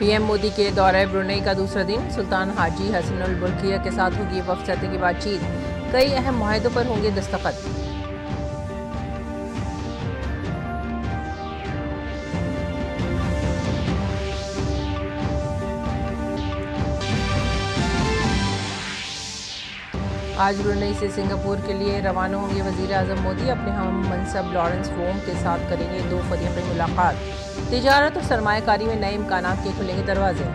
PM Modi के दौरे Brunei का दूसरा दिन। सुल्तान हाजी हसनुल बुल्किया के साथ होगी वफ़द सतह की बातचीत। कई अहम मुआहदों पर होंगे दस्तखत। आज ब्रुनेई से सिंगापुर के लिए रवाना होंगे वज़ीर आज़म मोदी। अपने हम मनसब लॉरेंस वोंग के साथ करेंगे दो फरीक़ी मुलाकात। तिजारत और सरमायाकारी में नए इम्कानात के खुलेंगे दरवाजे।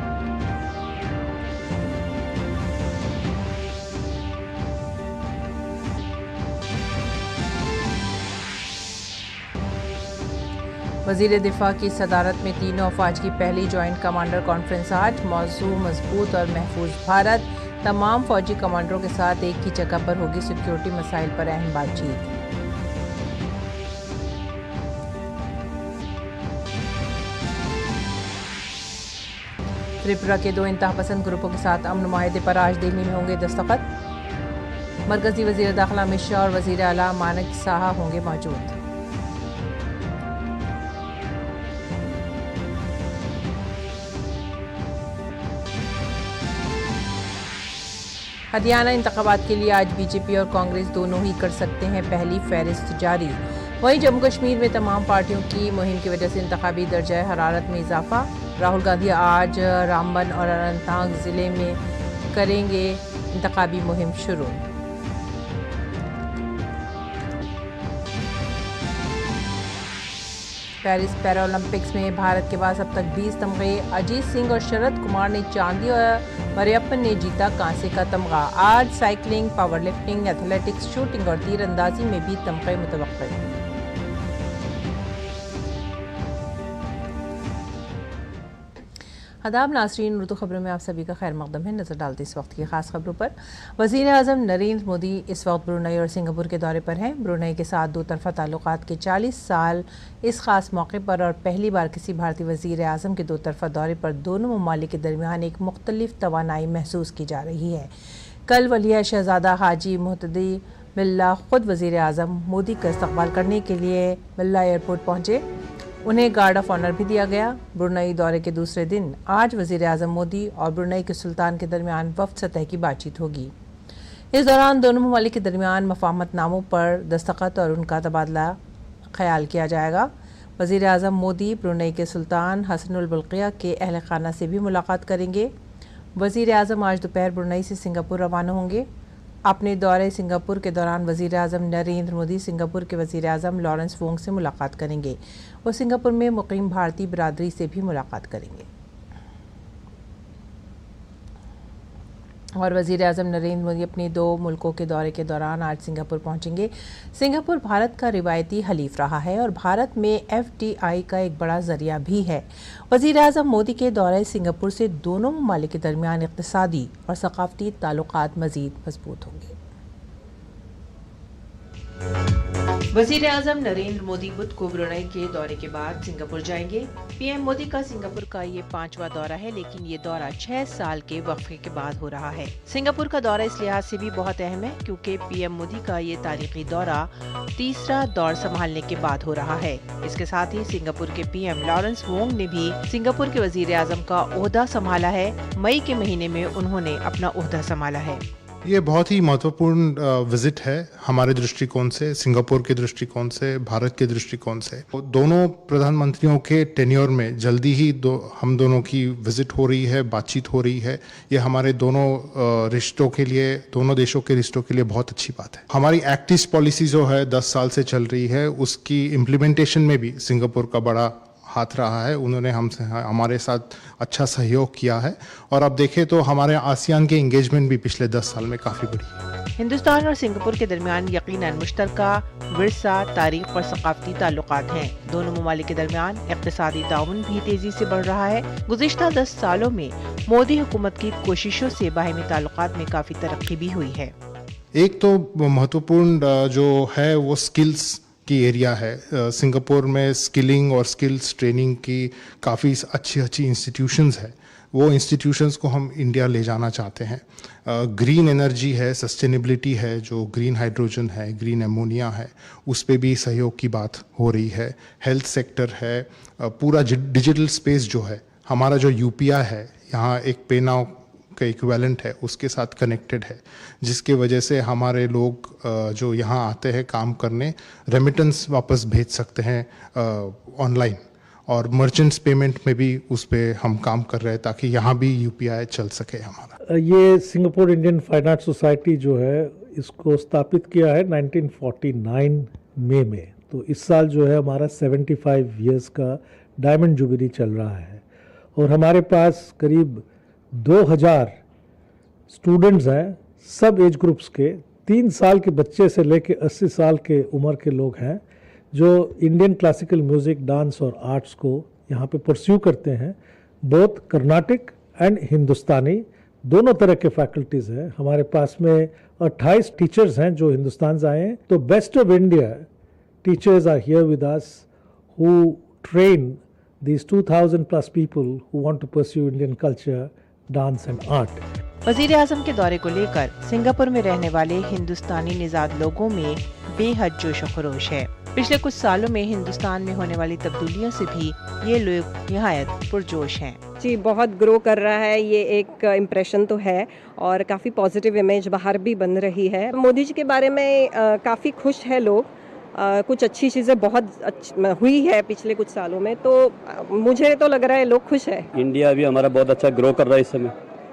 वज़ीर दिफा की सदारत में तीनों अफवाज की पहली जॉइंट कमांडर कॉन्फ्रेंस आज। मौजू मजबूत और महफूज भारत। तमाम फौजी कमांडरों के साथ एक ही जगह पर होगी सिक्योरिटी मसाइल पर अहम बातचीत। त्रिपुरा के दो इंतहापसंद ग्रुपों के साथ अमन मुआहदे पर आज दिल्ली में होंगे दस्तखत। मरकजी वज़ीर दाखिला अमित शाह और वज़ीर आला मानिक साहा होंगे मौजूद। हरियाणा इंतखाबात के लिए आज बीजेपी और कांग्रेस दोनों ही कर सकते हैं पहली फहरिस्त जारी। वहीं जम्मू कश्मीर में तमाम पार्टियों की मुहिम की वजह से इंतखाबी दर्जा हरारत में इजाफा। राहुल गांधी आज रामबन और अनंतनाग जिले में करेंगे इंतखाबी मुहिम शुरू। पेरिस पैरालंपिक्स में भारत के पास अब तक 20 तमगे। अजीत सिंह और शरद कुमार ने चांदी और मरियप्पन ने जीता कांसे का तमगा। आज cycling, power lifting, athletics, shooting और तीरंदाजी में भी तमगे मुतवक्किल। आदाब नाज़रीन, उर्दू खबरों में आप सभी का खैर मकदम है। नज़र डालते इस वक्त की खास खबरों पर। वज़ीर आज़म नरेंद्र मोदी इस वक्त ब्रुनेई और सिंगापुर के दौरे पर हैं। ब्रुनेई के साथ दो तरफ़ा ताल्लुकात के 40 साल इस खास मौके पर और पहली बार किसी भारतीय वज़ीर आज़म के दो तरफ़ा दौरे पर दोनों ममालिक के दरमियान एक मुख्तलिफ तवानाई महसूस की जा रही है। कल वलिया शहज़ादा हाजी मुहतदी बिल्ला खुद वज़ीर आज़म मोदी का इस्तकबाल करने के लिए बिल्ला एयरपोर्ट पहुँचे। उन्हें गार्ड ऑफ ऑनर भी दिया गया। ब्रुनेई दौरे के दूसरे दिन आज वज़ीर आज़म मोदी और ब्रुनेई के सुल्तान के दरमियान वफ़द सतह की बातचीत होगी। इस दौरान दोनों ममालिक के दरमियान मफाहमतनामों पर दस्तखत और उनका तबादला ख्याल किया जाएगा। वज़ीर आज़म मोदी ब्रुनेई के सुल्तान हसनुल बुल्किया के अहल खाना से भी मुलाकात करेंगे। वज़ीर आज़म आज दोपहर ब्रुनेई से सिंगापुर रवाना होंगे। अपने दौरे सिंगापुर के दौरान वज़ीर आज़म नरेंद्र मोदी सिंगापुर के वज़ीर आज़म लॉरेंस वोंग से मुलाकात करेंगे। वो सिंगापुर में मुकीम भारतीय बिरादरी से भी मुलाकात करेंगे। और वज़ीर आज़म नरेंद्र मोदी अपने दो मुल्कों के दौरे के दौरान आज सिंगापुर पहुंचेंगे। सिंगापुर भारत का रिवायती हलीफ रहा है और भारत में FDI का एक बड़ा जरिया भी है। वज़ीर आज़म मोदी के दौरे सिंगापुर से दोनों ममालिक के दरमियान इक़्तिसादी और सक़ाफ़ती ताल्लुक़ात मज़ीद मजबूत होंगे। वज़ीर आज़म नरेंद्र मोदी बुध को ब्रुनेई के दौरे के बाद सिंगापुर जाएंगे। पीएम मोदी का सिंगापुर का ये 5वां दौरा है, लेकिन ये दौरा 6 साल के वक्फे के बाद हो रहा है। सिंगापुर का दौरा इस लिहाज से भी बहुत अहम है क्योंकि पीएम मोदी का ये तारीखी दौरा तीसरा दौर संभालने के बाद हो रहा है। इसके साथ ही सिंगापुर के पीएम लॉरेंस वोंग ने भी सिंगापुर के वज़ीर आज़म का ओहदा संभाला है। मई के महीने में उन्होंने अपना ओहदा संभाला है। ये बहुत ही महत्वपूर्ण विजिट है हमारे दृष्टिकोण से, सिंगापुर के दृष्टिकोण से, भारत के दृष्टिकोण से। दोनों प्रधानमंत्रियों के टेन्योर में जल्दी ही हम दोनों की विजिट हो रही है, बातचीत हो रही है। ये हमारे दोनों रिश्तों के लिए, दोनों देशों के रिश्तों के लिए बहुत अच्छी बात है। हमारी एक्ट ईस्ट पॉलिसी जो है 10 साल से चल रही है, उसकी इम्प्लीमेंटेशन में भी सिंगापुर का बड़ा हाथ रहा है। उन्होंने हमारे साथ अच्छा सहयोग किया है और अब देखें तो हमारे आसियान के एंगेजमेंट भी पिछले 10 साल में काफ़ी बढ़ी है। हिंदुस्तान और सिंगापुर के दरमियान यकीनन मुश्तरका विरसा, तारीख और सकाफती ताल्लुकात हैं। दोनों ममालिक के दरमियान इक़्तिसादी ताउन भी तेजी से बढ़ रहा है। गुज़िश्ता 10 सालों में मोदी हुकूमत की कोशिशों से बाहमी ताल्लुकात में काफ़ी तरक्की भी हुई है। एक तो महत्वपूर्ण जो है वो स्किल्स की एरिया है। सिंगापुर में स्किलिंग और स्किल्स ट्रेनिंग की काफ़ी अच्छी इंस्टीट्यूशंस है। वो इंस्टीट्यूशंस को हम इंडिया ले जाना चाहते हैं। ग्रीन एनर्जी है, सस्टेनेबिलिटी है, जो ग्रीन हाइड्रोजन है, ग्रीन एमोनिया है, उस पे भी सहयोग की बात हो रही है। हेल्थ सेक्टर है, पूरा डिजिटल स्पेस जो है हमारा जो यूपीआई है यहाँ एक पे नाउ का इक्विवेलेंट है, उसके साथ कनेक्टेड है, जिसकी वजह से हमारे लोग जो यहाँ आते हैं काम करने, रेमिटेंस वापस भेज सकते हैं ऑनलाइन, और मर्चेंट्स पेमेंट में भी उस पर हम काम कर रहे हैं ताकि यहाँ भी यूपीआई चल सके हमारा। ये Singapore Indian fine art society जो है इसको स्थापित किया है 1949 मई में। तो इस साल जो है हमारा 75 इयर्स का डायमंड जुबली चल रहा है और हमारे पास करीब 2000 स्टूडेंट्स हैं, सब एज ग्रुप्स के, 3 साल के बच्चे से लेकर 80 साल के उम्र के लोग हैं जो इंडियन क्लासिकल म्यूज़िक, डांस और आर्ट्स को यहाँ पे परस्यू करते हैं। बोथ कर्नाटिक एंड हिंदुस्तानी दोनों तरह के फैकल्टीज़ हैं। हमारे पास में 28 टीचर्स हैं जो हिंदुस्तान से आए हैं। तो best of India teachers are here with us who train these 2000 plus people who want to pursue Indian culture, dance and art. वजीर आजम के दौरे को लेकर सिंगापुर में रहने वाले हिंदुस्तानी निजाद लोगों में बेहद जोश व खरोश है। पिछले कुछ सालों में हिंदुस्तान में होने वाली तब्दीलियों से भी ये लोग निहायत पुरजोश हैं। जी, बहुत ग्रो कर रहा है, ये एक इम्प्रेशन तो है और काफ़ी पॉजिटिव इमेज बाहर भी बन रही है। मोदी जी के बारे में काफ़ी खुश है लोग। कुछ अच्छी चीज़ें बहुत हुई है पिछले कुछ सालों में, तो मुझे तो लग रहा है लोग खुश है। इंडिया भी हमारा बहुत अच्छा ग्रो कर रहा है इस समय,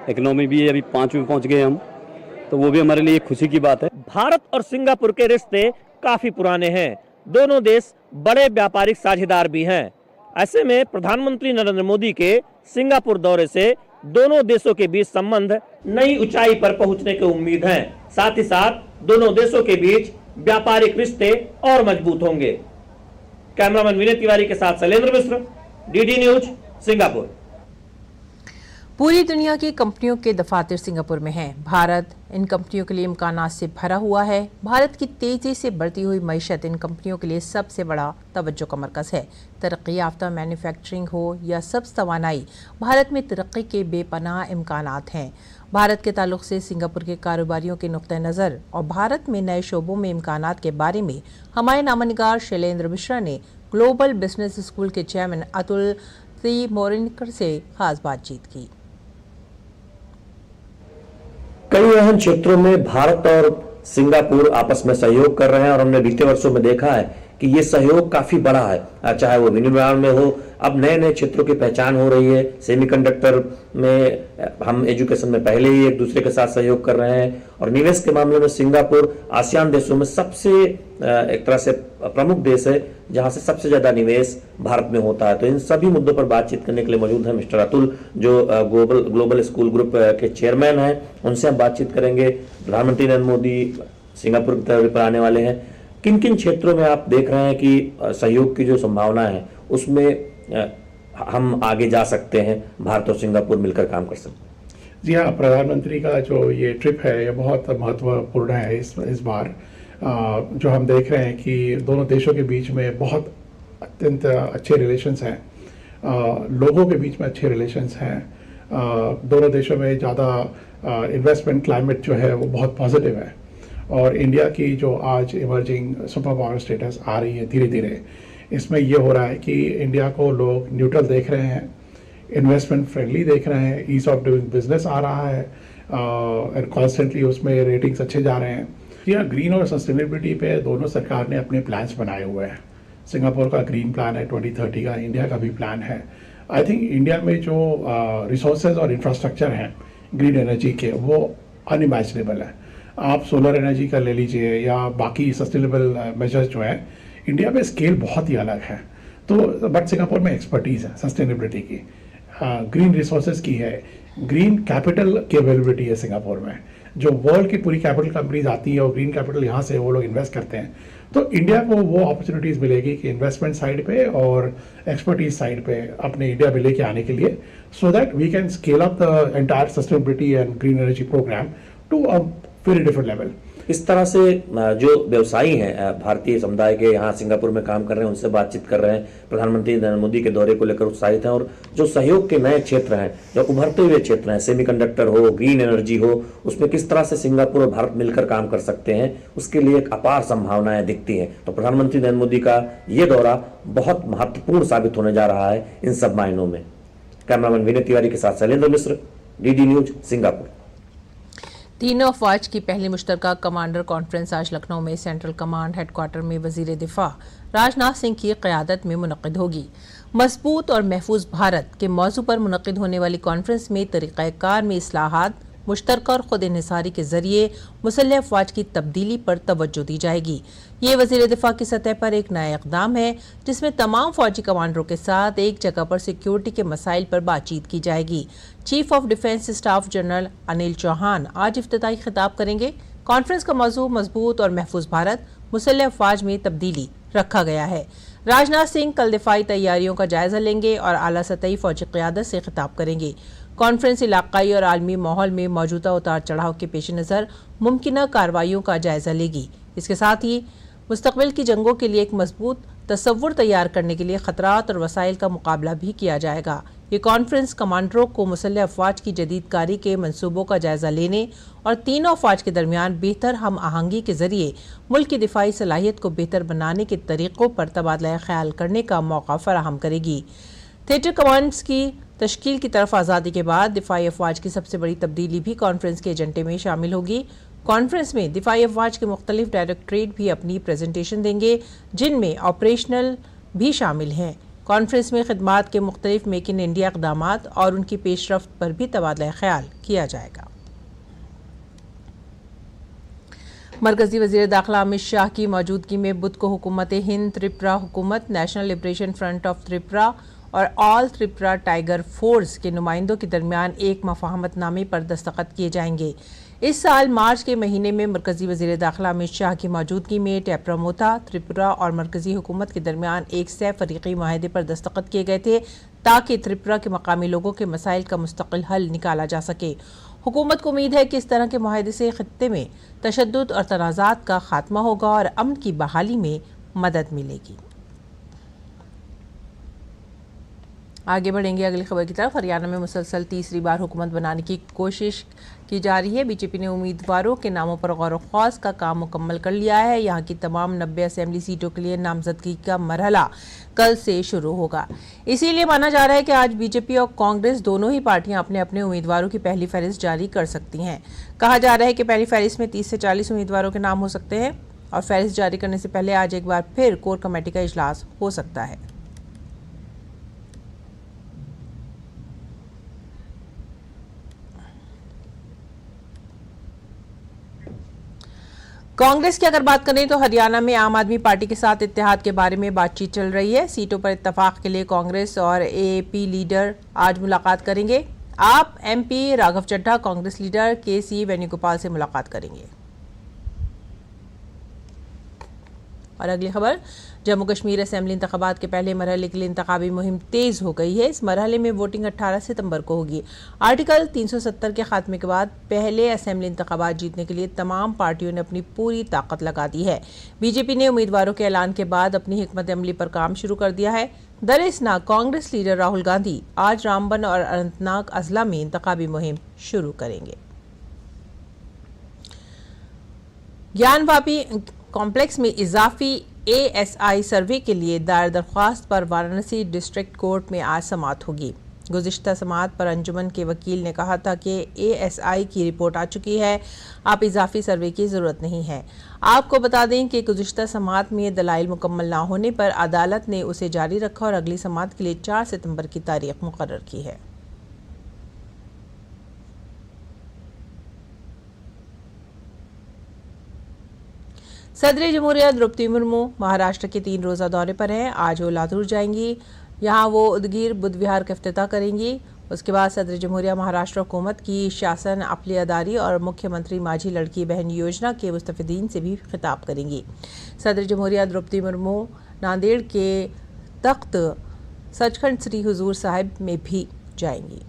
इकोनॉमी भी अभी 5वीं में पहुंच गए हम, तो वो भी हमारे लिए खुशी की बात है। भारत और सिंगापुर के रिश्ते काफी पुराने हैं, दोनों देश बड़े व्यापारिक साझेदार भी हैं। ऐसे में प्रधानमंत्री नरेंद्र मोदी के सिंगापुर दौरे से दोनों देशों के बीच संबंध नई ऊंचाई पर पहुंचने की उम्मीद है। साथ ही साथ दोनों देशों के बीच व्यापारिक रिश्ते और मजबूत होंगे। कैमरामैन विनय तिवारी के साथ शैलेंद्र मिश्र, डीडी न्यूज, सिंगापुर। पूरी दुनिया की कंपनियों के दफातर सिंगापुर में हैं। भारत इन कंपनियों के लिए इम्कानात से भरा हुआ है। भारत की तेजी से बढ़ती हुई मईशत इन कंपनियों के लिए सबसे बड़ा तवज्जो का मरकज है। तरक्की याफ्ता मैन्युफैक्चरिंग हो या सब्ज़ तवानाई, भारत में तरक्की के बेपनाह इम्कानात हैं। भारत के ताल्लुक से सिंगापुर के कारोबारियों के नुक्ते नज़र और भारत में नए शोबों में इम्कानात के बारे में हमारे नामनिगार शैलेंद्र मिश्रा ने ग्लोबल बिजनेस स्कूल के चेयरमैन अतुल मोरिनकर से खास बातचीत की। कई अहम क्षेत्रों में भारत और सिंगापुर आपस में सहयोग कर रहे हैं और हमने बीते वर्षों में देखा है कि ये सहयोग काफी बड़ा है, चाहे वो विनिर्माण में हो, अब नए नए क्षेत्रों की पहचान हो रही है। सेमीकंडक्टर में हम एजुकेशन में पहले ही एक दूसरे के साथ सहयोग कर रहे हैं और निवेश के मामले में सिंगापुर आसियान देशों में सबसे एक तरह से प्रमुख देश है जहां से सबसे ज्यादा निवेश भारत में होता है। तो इन सभी मुद्दों पर बातचीत करने के लिए मौजूद है मिस्टर अतुल, जो ग्लोबल स्कूल ग्रुप के चेयरमैन हैं। उनसे हम बातचीत करेंगे। प्रधानमंत्री नरेंद्र मोदी सिंगापुर की तरफ पर आने वाले हैं। किन किन क्षेत्रों में आप देख रहे हैं कि सहयोग की जो संभावना है उसमें हम आगे जा सकते हैं, भारत और सिंगापुर मिलकर काम कर सकते हैं? जी हाँ, प्रधानमंत्री का जो ये ट्रिप है ये बहुत महत्वपूर्ण है इस बार। जो हम देख रहे हैं कि दोनों देशों के बीच में बहुत अत्यंत अच्छे रिलेशंस हैं, लोगों के बीच में अच्छे रिलेशंस हैं। दोनों देशों में ज़्यादा इन्वेस्टमेंट क्लाइमेट जो है वो बहुत पॉजिटिव है और इंडिया की जो आज इमर्जिंग सुपर पावर स्टेटस आ रही है धीरे धीरे, इसमें ये हो रहा है कि इंडिया को लोग न्यूट्रल देख रहे हैं, इन्वेस्टमेंट फ्रेंडली देख रहे हैं, ईज ऑफ डूइंग बिजनेस आ रहा है एंड कॉन्स्टेंटली उसमें रेटिंग्स अच्छे जा रहे हैं। यहाँ ग्रीन और सस्टेनेबिलिटी पे दोनों सरकार ने अपने प्लान्स बनाए हुए हैं। सिंगापुर का ग्रीन प्लान है 2030 का, इंडिया का भी प्लान है। आई थिंक इंडिया में जो रिसोर्सेज और इंफ्रास्ट्रक्चर हैं ग्रीन एनर्जी के वो अनइमेजिनेबल है। आप सोलर एनर्जी का ले लीजिए या बाकी सस्टेनेबल मेजर्स जो हैं, इंडिया में स्केल बहुत ही अलग है। तो बट सिंगापुर में एक्सपर्टीज़ है सस्टेनेबिलिटी की, ग्रीन रिसोर्सेज की है, ग्रीन कैपिटल की अवेलेबिलिटी है सिंगापुर में। जो वर्ल्ड की पूरी कैपिटल कंपनीज आती है और ग्रीन कैपिटल यहाँ से वो लोग इन्वेस्ट करते हैं, तो इंडिया को वो अपॉर्चुनिटीज़ मिलेगी कि इन्वेस्टमेंट साइड पे और एक्सपर्टीज साइड पे अपने इंडिया में लेके आने के लिए, so that we can scale up the entire sustainability and green energy program to a very different level. इस तरह से जो व्यवसायी हैं भारतीय समुदाय के यहाँ सिंगापुर में काम कर रहे हैं उनसे बातचीत कर रहे हैं। प्रधानमंत्री नरेंद्र मोदी के दौरे को लेकर उत्साहित हैं और जो सहयोग के नए क्षेत्र हैं, जो उभरते हुए क्षेत्र हैं, सेमीकंडक्टर हो, ग्रीन एनर्जी हो, उसमें किस तरह से सिंगापुर और भारत मिलकर काम कर सकते हैं, उसके लिए एक अपार संभावनाएं दिखती हैं। तो प्रधानमंत्री नरेंद्र मोदी का ये दौरा बहुत महत्वपूर्ण साबित होने जा रहा है इन सब मायनों में। कैमरामैन विनय तिवारी के साथ शैलेंद्र मिश्र, डीडी न्यूज, सिंगापुर। तीनों अफवाज की पहली मुश्तरका कमांडर कॉन्फ्रेंस आज लखनऊ में सेंट्रल कमांड हेडक्वार्टर में वजीर दिफा राजनाथ सिंह की क़यादत में मुनक़िद होगी। मजबूत और महफूज भारत के मौजू पर मुनक़िद होने वाली कॉन्फ्रेंस में तरीक़ाकार में इस्लाहात, मुश्तरका और खुद इन्हिसारी के जरिए मुसल्लह अफवाज की तब्दीली पर तवज्जो दी जाएगी। ये वज़ीर दिफा की सतह पर एक नया इक़दाम है जिसमें तमाम फौजी कमांडरों के साथ एक जगह पर सिक्योरिटी के मसाइल पर बातचीत की जाएगी। Chief of defence staff general Anil Chauhan आज इफ्तिताई खिताब करेंगे। कॉन्फ्रेंस का मौजू मजबूत और महफूज भारत, मुसल्लह अफवाज में तब्दीली रखा गया है। राजनाथ सिंह कल दिफाई तैयारियों का जायजा लेंगे और आला सतही फौजी क़यादत से खिताब करेंगे। कॉन्फ्रेंस इलाकाई और आलमी माहौल में मौजूदा उतार चढ़ाव के पेश नज़र मुमकिन कार्रवाइयों का जायजा लेगी। इसके साथ ही मुस्तकबिल की जंगों के लिए एक मजबूत तस्वुर तैयार करने के लिए खतरात और वसाइल का मुकाबला भी किया जाएगा। ये कॉन्फ्रेंस कमांडरों को मुसल्लह अफवाज की जदीदकारी के मंसूबों का जायजा लेने और तीनों अफवाज के दरमियान बेहतर हम आहंगी के जरिए मुल्क की दिफाई सलाहियत को बेहतर बनाने के तरीक़ों पर तबादला ख्याल करने का मौका फराहम करेगी। थिएटर कमांड्स की तश्कील की तरफ आज़ादी के बाद दिफाई अफवाज की सबसे बड़ी तब्दीली भी कॉन्फ्रेंस के एजेंडे में शामिल होगी। कॉन्फ्रेंस में दिफाई अफवाज के मुख्तलिफ डायरेक्टरेट भी अपनी प्रेजेंटेशन देंगे जिनमें ऑपरेशनल भी शामिल हैं। कॉन्फ्रेंस में खिदमात के मुख्तलिफ मेक इन इंडिया इक़दामात और उनकी पेशरफ्त पर भी तबादला ख्याल किया जाएगा। मरकजी वज़ीर दाखिला अमित शाह की मौजूदगी में बुध को हुकूमत हिंद, त्रिपुरा हुकूमत, national liberation front of Tripura और ऑल त्रिपुरा टाइगर फोर्स के नुमाइंदों के दरमियान एक मफाहमतनामे पर दस्तखत किए जाएंगे। इस साल मार्च के महीने में मरकजी वज़ीर दाखिला अमित शाह की मौजूदगी में टेपरामोथा, त्रिपुरा और मरकजी हुकूमत के दरमियान एक सह फरीकी मुआहदे पर दस्तखत किए गए थे ताकि त्रिपुरा के मकामी लोगों के मसाइल का मुस्तकिल हल निकाला जा सके। हुकूमत को उम्मीद है कि इस तरह के मुआहदे से खित्ते में तशद्दुद और तनाज़ात का खात्मा होगा और अमन की बहाली में मदद मिलेगी। आगे बढ़ेंगे अगली खबर की तरफ। हरियाणा में मुसलसल तीसरी बार हुकूमत बनाने की कोशिश की जा रही है। बीजेपी ने उम्मीदवारों के नामों पर गौर ख्वास का काम मुकम्मल कर लिया है। यहाँ की तमाम 90 असेंबली सीटों के लिए नामजदगी का मरहला कल से शुरू होगा। इसीलिए माना जा रहा है कि आज बीजेपी और कांग्रेस दोनों ही पार्टियां अपने अपने उम्मीदवारों की पहली फहरिस्त जारी कर सकती हैं। कहा जा रहा है कि पहली फहरिस्त में 30 से 40 उम्मीदवारों के नाम हो सकते हैं और फहरिस्त जारी करने से पहले आज एक बार फिर कोर कमेटी का इजलास हो सकता है। कांग्रेस की अगर बात करें तो हरियाणा में आम आदमी पार्टी के साथ इत्तेहाद के बारे में बातचीत चल रही है। सीटों पर इत्तफाक के लिए कांग्रेस और एएपी लीडर आज मुलाकात करेंगे। आप एमपी राघव चड्ढा कांग्रेस लीडर केसी वेणुगोपाल से मुलाकात करेंगे। और अगली खबर, जम्मू कश्मीर असेंबली इंतखाबात के पहले मरहले के लिए इंतखाबी मुहिम तेज हो गई है। इस मरहले में वोटिंग 18 सितंबर को होगी। आर्टिकल 370 के खात्मे के बाद पहले असेंबली इंतखाबात जीतने के लिए तमाम पार्टियों ने अपनी पूरी ताकत लगा दी है। बीजेपी ने उम्मीदवारों के ऐलान के बाद अपनी हिकमत अमली पर काम शुरू कर दिया है। दरिस्ना कांग्रेस लीडर राहुल गांधी आज रामबन और अनंतनाग अजला में इंतखाबी मुहिम शुरू करेंगे। ज्ञानवापी कॉम्प्लेक्स में इजाफी एएसआई सर्वे के लिए दायर दरख्वास्त पर वाराणसी डिस्ट्रिक्ट कोर्ट में आज समाअत होगी। गुज़िश्ता समाअत पर अंजुमन के वकील ने कहा था कि एएसआई की रिपोर्ट आ चुकी है, आप इजाफी सर्वे की ज़रूरत नहीं है। आपको बता दें कि गुज़िश्ता समाअत में दलाइल मुकम्मल ना होने पर अदालत ने उसे जारी रखा और अगली समाअत के लिए 4 सितंबर की तारीख मुकर्रर की है। सदर जमहूरिया द्रौपदी मुर्मू महाराष्ट्र के 3 रोज़ा दौरे पर हैं। आज वो लातूर जाएंगी, यहाँ वो उदगीर बुद्ध विहार का इफ्तिताह करेंगी। उसके बाद सदर जमहूरिया महाराष्ट्र हुकूमत की शासन अफलियादारी और मुख्यमंत्री माझी लड़की बहन योजना के मुस्तफिदीन से भी खिताब करेंगी। सदर जमहूरिया द्रौपदी मुर्मू नांदेड़ के तख्त सचखंड श्री हुजूर साहिब में भी जाएंगी।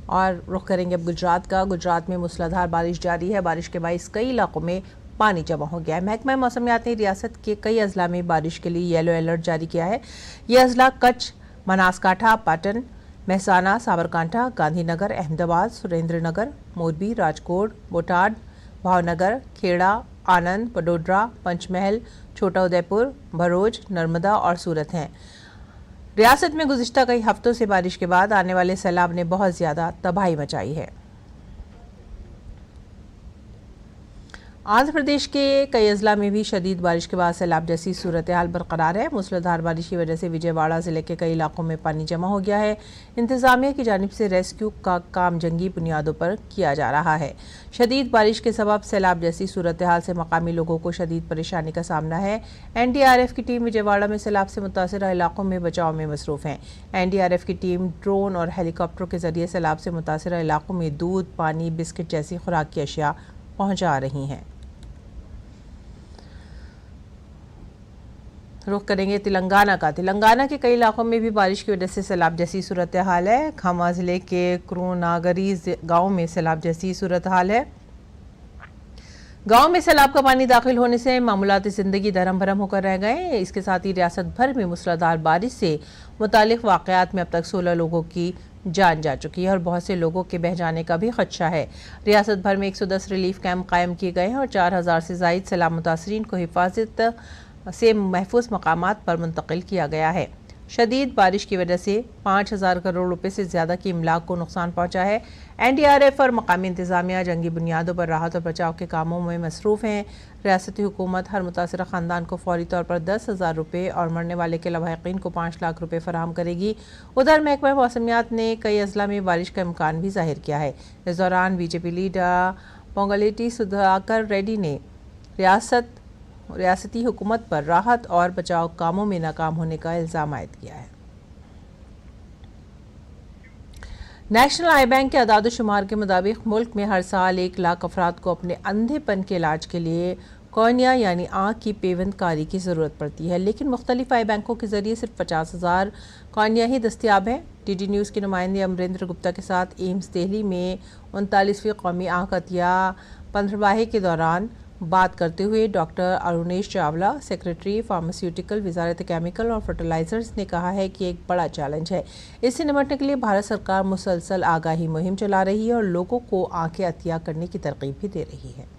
और रुख करेंगे अब गुजरात का। गुजरात में मूसलाधार बारिश जारी है। बारिश के बाइस कई इलाकों में पानी जमा हो गया है। महकमा मौसमियात ने रियासत के कई अजला में बारिश के लिए येलो अलर्ट जारी किया है। ये अजला कच्छ, बनासकाठा, पाटन, महसाना, साबरकांठा, गांधीनगर, अहमदाबाद, सुरेंद्र नगर, मोरबी, राजकोट, बोटाड, भावनगर, खेड़ा, आनंद, वडोदरा, पंचमहल, छोटा उदयपुर, भरूच, नर्मदा और सूरत हैं। रियासत में गुज़िश्ता कई हफ्तों से बारिश के बाद आने वाले सैलाब ने बहुत ज़्यादा तबाही मचाई है। आंध्र प्रदेश के कई अजला में भी शदीद बारिश के बाद सैलाब जैसी सूरत हाल बरकरार है। मूसलाधार बारिश की वजह से विजयवाड़ा जिले के कई इलाकों में पानी जमा हो गया है। इंतजामिया की जानिब से रेस्क्यू का काम जंगी बुनियादों पर किया जा रहा है। शदीद बारिश के सबब सैलाब जैसी सूरत हाल से मकामी लोगों को शदीद परेशानी का सामना है। NDRF की टीम विजयवाड़ा में सैलाब से मुतासर इलाकों में बचाव में मसरूफ़ हैं। NDRF की टीम ड्रोन और हेलीकॉप्टरों के जरिए सैलाब से मुतासर इलाकों में दूध, पानी, बिस्किट जैसी खुराक की अशिया पहुँचा रही हैं। रुख करेंगे तेलंगाना का। तेलंगाना के कई इलाकों में भी बारिश की वजह से सैलाब जैसी सूरत हाल है। खामा जिले के क्रूनागरी गांव में सैलाब जैसी सूरत हाल है। गांव में सैलाब का पानी दाखिल होने से मामूलाती ज़िंदगी दरहम भरम होकर रह गए। इसके साथ ही रियासत भर में मूसलाधार बारिश से मुतालिक वाक़यात में अब तक 16 लोगों की जान जा चुकी है और बहुत से लोगों के बह जाने का भी खदशा है। रियासत भर में 110 रिलीफ कैंप कायम किए गए हैं और 4000 से ज़ायद सैलाब मुतासरीन को हिफाजत से महफूज मकामात पर मुंतकिल किया गया है। शदीद बारिश की वजह से 5000 करोड़ रुपए से ज़्यादा की इमलाक को नुकसान पहुंचा है। NDRF और मकामी इंतजामिया जंगी बुनियादों पर राहत और बचाव के कामों में मसरूफ़ हैं। रियासती हुकूमत हर मुतासरा ख़ानदान को फौरी तौर पर 10,000 रुपये और मरने वाले के लवाहिकीन को 5 लाख रुपये फराहम करेगी। उधर महकमा मौसमियात ने कई अजला में बारिश का इम्कान भी जाहिर किया है। इस दौरान BJP लीडर पोंगलेटी सुधाकर रेड्डी ने रियासती हुकूमत पर राहत और बचाव कामों में नाकाम होने का इल्ज़ाम आयद किया है। नेशनल आई बैंक के अदाद-ओ-शुमार के मुताबिक मुल्क में हर साल 1 लाख अफराद को अपने अंधेपन के इलाज के लिए कॉर्निया यानी आँख की पेवंदकारी की ज़रूरत पड़ती है, लेकिन मुख्तलिफ आई बैंकों के जरिए सिर्फ 50,000 कॉर्निया ही दस्तियाब हैं। DD न्यूज़ के नुमाइंदे अमरिंदर गुप्ता के साथ एम्स दिल्ली में 39वीं कौमी आँख अतिया 15वाहे के दौरान बात करते हुए doctor Arunesh Chawla, secretary pharmaceutical वजारत केमिकल और फर्टिलाइजर्स ने कहा है कि एक बड़ा चैलेंज है। इससे निपटने के लिए भारत सरकार मुसलसल आगाही मुहिम चला रही है और लोगों को आंखें अतिया करने की तरकीब भी दे रही है।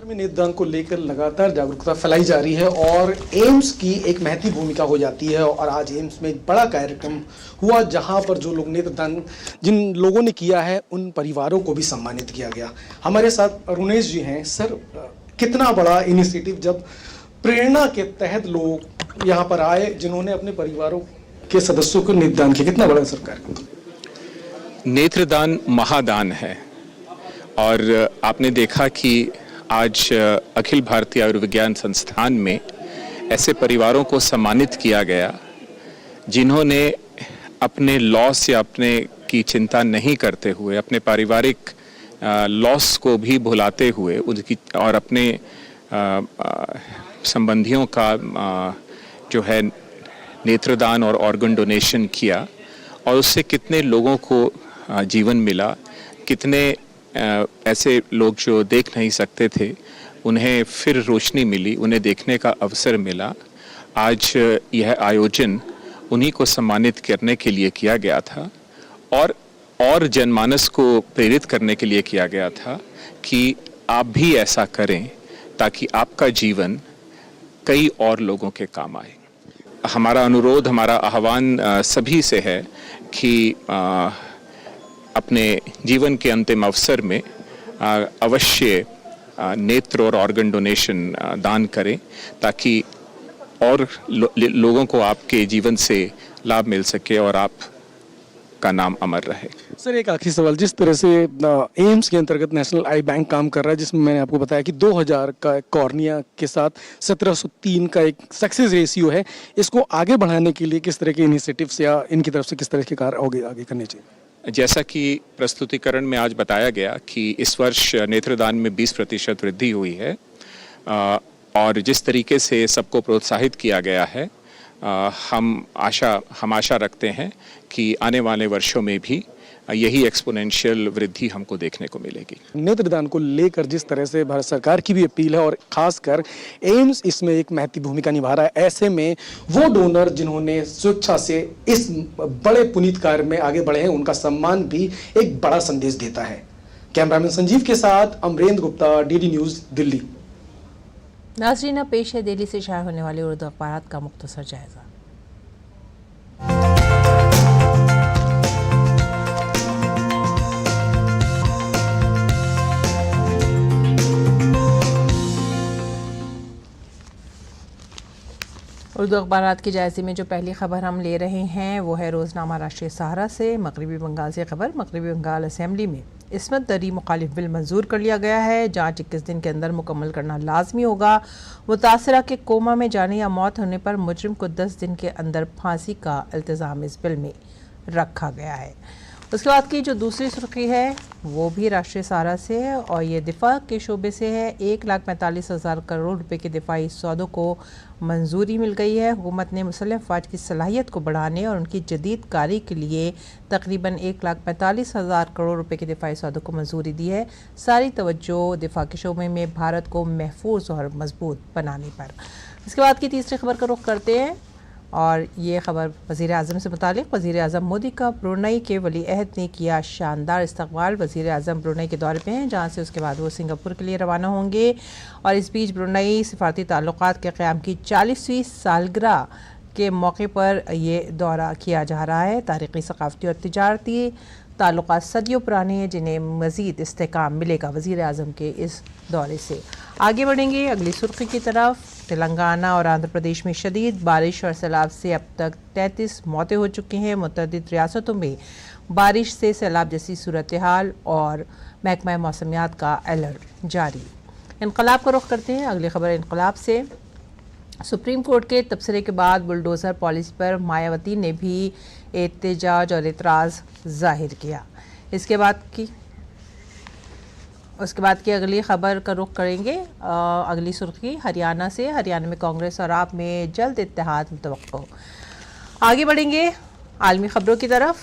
में नेत्रदान को लेकर लगातार जागरूकता फैलाई जा रही है और एम्स की एक महती भूमिका हो जाती है। और आज एम्स में एक बड़ा कार्यक्रम हुआ जहां पर जो लोग नेत्रदान जिन लोगों ने किया है उन परिवारों को भी सम्मानित किया गया। हमारे साथ अरुणेश जी हैं। सर, कितना बड़ा इनिशिएटिव, जब प्रेरणा के तहत लोग यहाँ पर आए जिन्होंने अपने परिवारों के सदस्यों को नेत्रदान किया, कितना बड़ा सरकार? नेत्रदान महादान है और आपने देखा कि आज अखिल भारतीय आयुर्विज्ञान संस्थान में ऐसे परिवारों को सम्मानित किया गया जिन्होंने अपने लॉस या अपने की चिंता नहीं करते हुए, अपने पारिवारिक लॉस को भी भुलाते हुए उनकी और अपने संबंधियों का जो है नेत्रदान और ऑर्गन डोनेशन किया और उससे कितने लोगों को जीवन मिला, कितने ऐसे लोग जो देख नहीं सकते थे उन्हें फिर रोशनी मिली, उन्हें देखने का अवसर मिला। आज यह आयोजन उन्हीं को सम्मानित करने के लिए किया गया था और जनमानस को प्रेरित करने के लिए किया गया था कि आप भी ऐसा करें ताकि आपका जीवन कई और लोगों के काम आए। हमारा अनुरोध, हमारा आह्वान सभी से है कि अपने जीवन के अंतिम अवसर में अवश्य नेत्र और ऑर्गन डोनेशन दान करें ताकि और लोगों को आपके जीवन से लाभ मिल सके और आपका नाम अमर रहे। सर, एक आखिरी सवाल, जिस तरह से एम्स के अंतर्गत नेशनल आई बैंक काम कर रहा है, जिसमें मैंने आपको बताया कि 2000 का कॉर्निया के साथ 1703 का एक सक्सेस रेशियो है, इसको आगे बढ़ाने के लिए किस तरह के इनिशिएटिव्स या इनकी तरफ से किस तरह के कार्य आगे करने चाहिए? जैसा कि प्रस्तुतिकरण में आज बताया गया कि इस वर्ष नेत्रदान में 20% वृद्धि हुई है और जिस तरीके से सबको प्रोत्साहित किया गया है, हम आशा रखते हैं कि आने वाले वर्षों में भी यही एक्सपोनेंशियल वृद्धि हमको देखने को मिलेगी। नेत्रदान को लेकर जिस तरह से भारत सरकार की भी अपील है और खासकर एम्स इसमें एक महत्वपूर्ण भूमिका निभा रहा है, ऐसे में वो डोनर जिन्होंने स्वेच्छा से इस बड़े पुनीत कार्य में आगे बढ़े हैं, उनका सम्मान भी एक बड़ा संदेश देता है। कैमरामैन संजीव के साथ अमरेंद्र गुप्ता, डीडी न्यूज, दिल्ली। नाज़रीन, पेश है दिल्ली से शाया होने वाले उर्दू अखबारात का मुख्तसर जायजा। उर्दू अखबारात के जायजे में जो पहली खबर हम ले रहे हैं वो है रोज़नामा राष्ट्रीय सहारा से। मगरबी बंगाल से खबर, मगरबी बंगाल असेंबली में इस्मत दरी मुखालिफ बिल मंजूर कर लिया गया है। जांच 21 दिन के अंदर मुकम्मल करना लाजमी होगा। मुतासरा के कोमा में जाने या मौत होने पर मुजरिम को 10 दिन के अंदर फांसी का इल्तिज़ाम इस बिल में रखा गया है। उसके बाद की जो दूसरी सुर्खी है वो भी राष्ट्रीय सहारा से है और ये दिफा के शोबे से है। 1,45,000 करोड़ रुपए के दिफाई सौदों को मंजूरी मिल गई है। हुकूमत ने मुसल्लह अफवाज की सलाहियत को बढ़ाने और उनकी जदीद कारी के लिए तकरीबन 1,45,000 करोड़ रुपए के दिफाई सौदों को मंजूरी दी है। सारी तवज्जो दिफा के शोबे में भारत को महफूज और मजबूत बनाने पर। इसके बाद की तीसरी खबर का रुख करते हैं और ये ख़बर वज़ीर आज़म से मुतालिक। वज़ीर आज़म मोदी का ब्रुनई के वली अहद ने किया शानदार इस्तकबाल। वज़ीर आज़म ब्रुनई के दौरे पे हैं, जहाँ से उसके बाद वो सिंगापुर के लिए रवाना होंगे और इस बीच ब्रुनई सिफारती ताल्लुक़ात के क़याम की 40वीं सालगिरह के मौके पर ये दौरा किया जा रहा है। तारीख़ी, सक़ाफ़ती और तिजारती ताल्लुक़ात सदियों पुराने हैं, जिन्हें मज़ीद इस्तेहकाम मिलेगा वज़ीर आज़म के इस दौरे से। आगे बढ़ेंगे अगली सुर्खी की तरफ। तेलंगाना और आंध्र प्रदेश में शदीद बारिश और सैलाब से अब तक 33 मौतें हो चुकी हैं। मुतअद्दिद रियासतों में बारिश से सैलाब जैसी सूरत हाल और महकमा मौसमियात का अलर्ट जारी। इनकलाब का रुख करते हैं। अगली खबर इनकलाब से। सुप्रीम कोर्ट के तबसरे के बाद बुलडोज़र पॉलिसी पर मायावती ने भी एहतजाज और एतराज़ जाहिर किया। उसके बाद की अगली खबर का रुख करेंगे। अगली सुर्खी हरियाणा से। हरियाणा में कांग्रेस और आप में जल्द इत्तेहाद मुतवक्को। आगे बढ़ेंगे आलमी खबरों की तरफ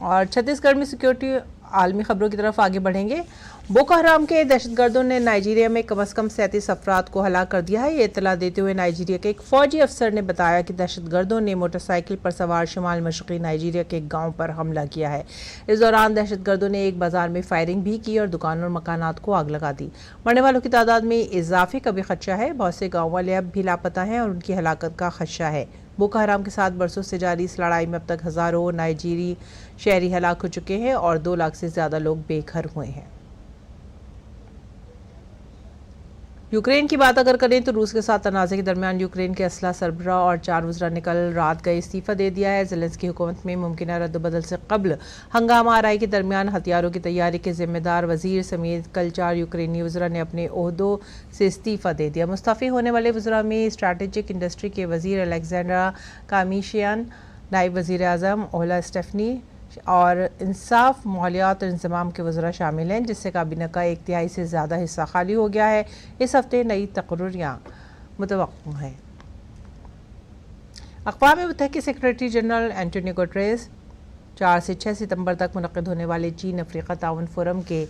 और छत्तीसगढ़ में सिक्योरिटी आलमी खबरों की तरफ आगे बढ़ेंगे। बोको हराम के दहशतगर्दों ने नाइजीरिया में कम से कम 37 अफराद को हलाक कर दिया है। ये इत्तला देते हुए नाइजीरिया के एक फौजी अफसर ने बताया कि दहशतगर्दों ने मोटरसाइकिल पर सवार शुमाल मशरक़ी नाइजीरिया के एक गाँव पर हमला किया है। इस दौरान दहशतगर्दों ने एक बाजार में फायरिंग भी की और दुकानों और मकानात को आग लगा दी। मरने वालों की तादाद में इजाफे का भी खदशा है। बहुत से गाँव वाले अब भी लापता हैं और उनकी हलाकत का खदशा है। बोको हराम के साथ बरसों से जारी इस लड़ाई में अब तक हज़ारों नाइजीरी शहरी हलाक हो चुके हैं और 2 लाख से ज़्यादा लोग बेघर हुए हैं। यूक्रेन की बात अगर करें तो रूस के साथ तनाज़े के दरमियान यूक्रेन के असला सरबराह और 4 वज़रा ने कल रात का इस्तीफ़ा दे दिया है। ज़ेलेंस्की हुकूमत में मुमकिन रद्द-बदल से कबल हंगामा आराई के दरमियान हथियारों की तैयारी के ज़िम्मेदार वज़ीर समेत कल 4 यूक्रेनी वज़रा ने अपने ओहदों से इस्तीफ़ा दे दिया। मुस्तफ़ी होने वाले वज़रा में स्ट्रैटेजिक इंडस्ट्री के वज़ीर अलेक्जेंड्रा कामीशियान, नायब वज़ीर आज़म ओला स्टेफनी और इंसाफ, माहौलियात और इंतज़ाम के वज़रा शामिल हैं, जिससे काबीना का 1/3 से ज़्यादा हिस्सा खाली हो गया है। इस हफ्ते नई तकर्रियाँ मुतवक्को हैं। अक़वाम मुत्तहिदा के सेक्रेटरी जनरल एंटोनियो गुटेरेस 4 से 6 सितंबर तक मुनक़िद होने वाले चीन अफ्रीका ताउन फोरम के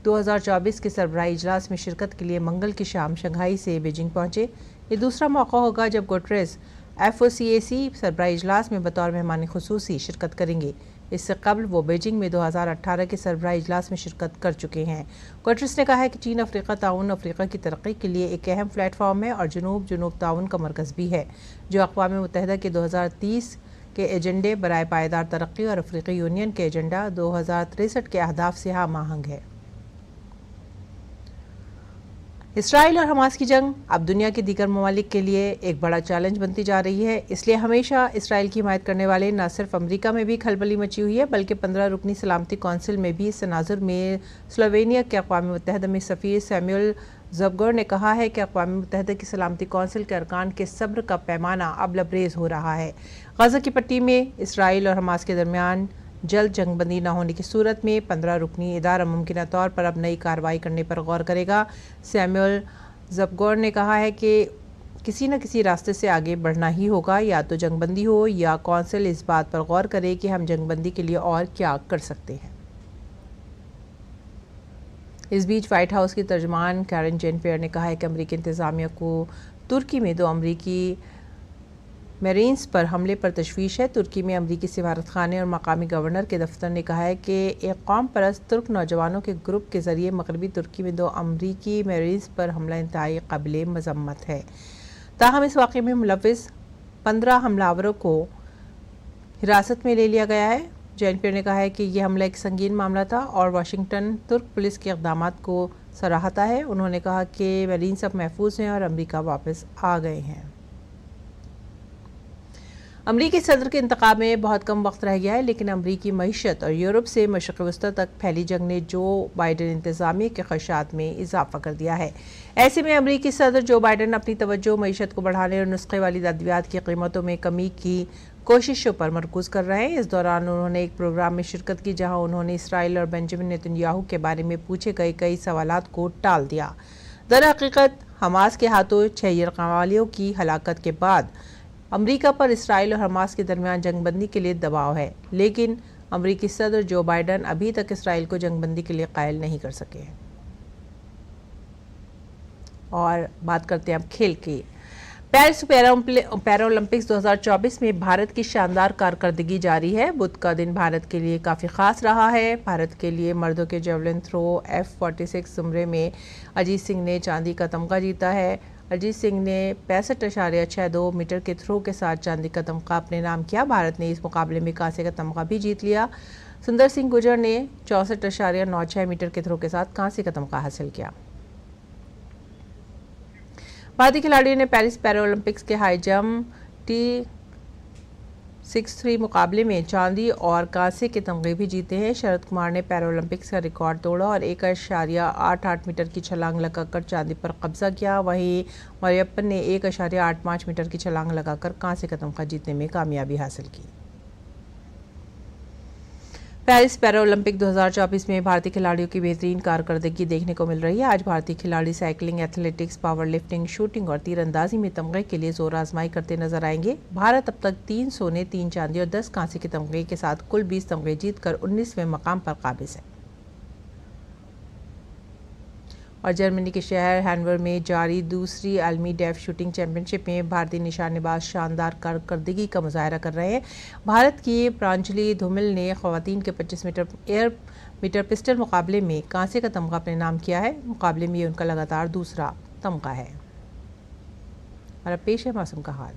2024 के सरबराही इजलास में शिरकत के लिए मंगल की शाम शंघाई से बीजिंग पहुँचे। ये दूसरा मौका होगा जब गुटेरेस FOCAC सरबराही इजलास में बतौर मेहमान खुसूसी शिरकत करेंगे। इससे कबल वो बीजिंग में 2018 के सरबराही इजलास में शिरकत कर चुके हैं। गुटेरेस ने कहा है कि चीन अफ्रीका ताउन अफ्रीका की तरक्की के लिए एक अहम प्लेटफॉर्म है और जनूब ताउन का मरकज़ भी है, जो अक़वाम मुत्तहिदा के 2030 के एजेंडे बराए पायदार तरक्की और अफ्रीकी यूनियन के एजेंडा 2063 के अहदाफ से हम-आहंग है। इसराइल और हमास की जंग अब दुनिया के दीगर ममालिक के लिए एक बड़ा चैलेंज बनती जा रही है। इसलिए हमेशा इसराइल की हिमायत करने वाले न सिर्फ अमेरिका में भी खलबली मची हुई है, बल्कि 15 रुकनी सलामती कौंसिल में भी इस तनाजुर में स्लोवेनिया के अक़वाम मुत्तहिदा में सफ़ीर सैमुअल ज़बगोर ने कहा है कि अक़वाम मुत्तहिदा की सलामती कौंसिल के अरकान के सब्र का पैमाना अब लबरेज हो रहा है। गज़ा की पट्टी में इसराइल और हमास के दरमियान जल्द जंगबंदी न होने की सूरत में 15 रुकनी इदारा मुमकिन तौर पर अब नई कार्रवाई करने पर गौर करेगा। सैमुअल ज़बगोर ने कहा है कि किसी न किसी रास्ते से आगे बढ़ना ही होगा, या तो जंगबंदी हो या कौंसिल इस बात पर गौर करे कि हम जंगबंदी के लिए और क्या कर सकते हैं। इस बीच वाइट हाउस की तर्जुमान कैरन जेन पियर ने कहा है कि अमरीकी इंतज़ामिया को तुर्की में 2 अमरीकी मेरीन्स पर हमले पर तशवीश है। तुर्की में अमरीकी सिफारतखाने और मकामी गवर्नर के दफ्तर ने कहा है कि एक कौम परस्त तुर्क नौजवानों के ग्रुप के ज़रिए मगरबी तुर्की में 2 अमरीकी मेरीन्स पर हमला इंतहाई काबिल मजम्मत है। ताहम इस वाक़े में मुलविस 15 हमलावरों को हिरासत में ले लिया गया है। जेएनपीओ ने कहा है कि यह हमला एक संगीन मामला था और वाशिंगटन तुर्क पुलिस के इक़दामात को सराहता है। उन्होंने कहा कि मेरीन्स अब महफूज हैं और अमरीका वापस आ गए हैं। अमरीकी सदर के इंतखाब में बहुत कम वक्त रह गया है, लेकिन अमरीकी मईशत और यूरोप से मशरक़ वस्ती तक फैली जंग ने जो बाइडन इंतज़ामिया के ख़दशात में इजाफा कर दिया है। ऐसे में अमरीकी सदर जो बाइडन अपनी तवज्जो मईशत को बढ़ाने और नुस्खे वाली अद्वियात की कीमतों में कमी की कोशिशों पर मरकूज कर रहे हैं। इस दौरान उन्होंने एक प्रोग्राम में शिरकत की जहाँ उन्होंने इसराइल और बेंजामिन नेतन्याहू के बारे में पूछे गए कई सवालात को टाल दिया। दरहकीकत हमास के हाथों 6 यरग़मालियों की हलाकत के बाद अमरीका पर इसराइल और हमास के दरमियान जंगबंदी के लिए दबाव है, लेकिन अमरीकी सदर जो बाइडन अभी तक इसराइल को जंगबंदी के लिए कायल नहीं कर सके। और बात करते हैं अब खेल की। पेरिस पैरालंपिक्स 2024 में भारत की शानदार कारकर्दगी जारी है। बुध का दिन भारत के लिए काफ़ी ख़ास रहा है। भारत के लिए मर्दों के जेवलिन थ्रो F46 ज़ुमरे में अजीत सिंह ने चांदी का तमगा जीता है। अजीत सिंह ने 65.62 मीटर के थ्रो के साथ चांदी का तमगा अपने नाम किया। भारत ने इस मुकाबले में कांसे का तमगा भी जीत लिया। सुंदर सिंह गुर्जर ने 64.96 मीटर के थ्रो के साथ कांसे का तमगा हासिल किया। भारतीय खिलाड़ियों ने पेरिस पैरालंपिक्स के हाई जंप T63 मुकाबले में चांदी और कांसे के तमगे भी जीते हैं। शरद कुमार ने पैरालंपिक्स का रिकॉर्ड तोड़ा और 1.88 मीटर की छलांग लगाकर चांदी पर कब्जा किया। वहीं मरियप्पन ने 1.85 मीटर की छलांग लगाकर कांसे का तमगा जीतने में कामयाबी हासिल की। पेरिस पैरालंपिक 2024 में भारतीय खिलाड़ियों की बेहतरीन कारकर्दगी देखने को मिल रही है। आज भारतीय खिलाड़ी cycling, athletics, power lifting, shooting और तीरंदाजी में तमगे के लिए जोर आजमाई करते नजर आएंगे। भारत अब तक 3 सोने, 3 चांदी और 10 कांसे के तमगे के साथ कुल 20 तमगे जीतकर 19वें मकाम पर काबिज है। और जर्मनी के शहर हैनोवर में जारी दूसरी आलमी डेफ शूटिंग चैंपियनशिप में भारतीय निशानेबाज शानदार कारकर्दगी का मुजाहरा कर रहे हैं। भारत की प्रांजलि धूमिल ने ख़वातीन के 25 मीटर पिस्टल मुकाबले में कांसे का तमगा अपने नाम किया है। मुकाबले में ये उनका लगातार दूसरा तमगा है। और अब पेश है मौसम का हाल।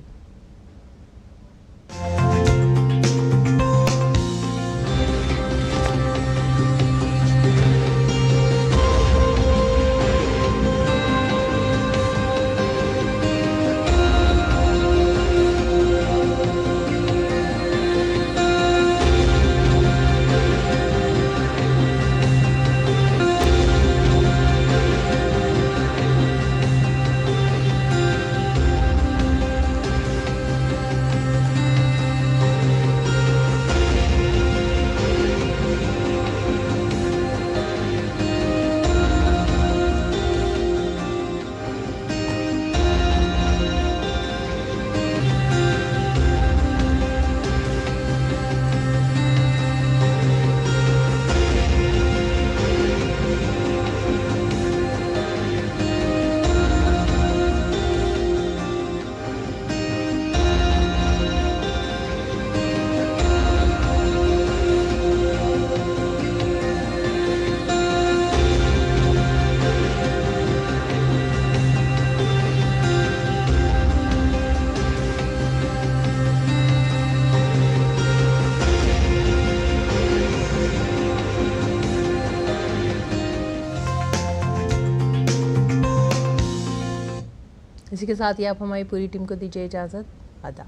इसी के साथ ही आप हमारी पूरी टीम को दीजिए इजाज़त। आदाब।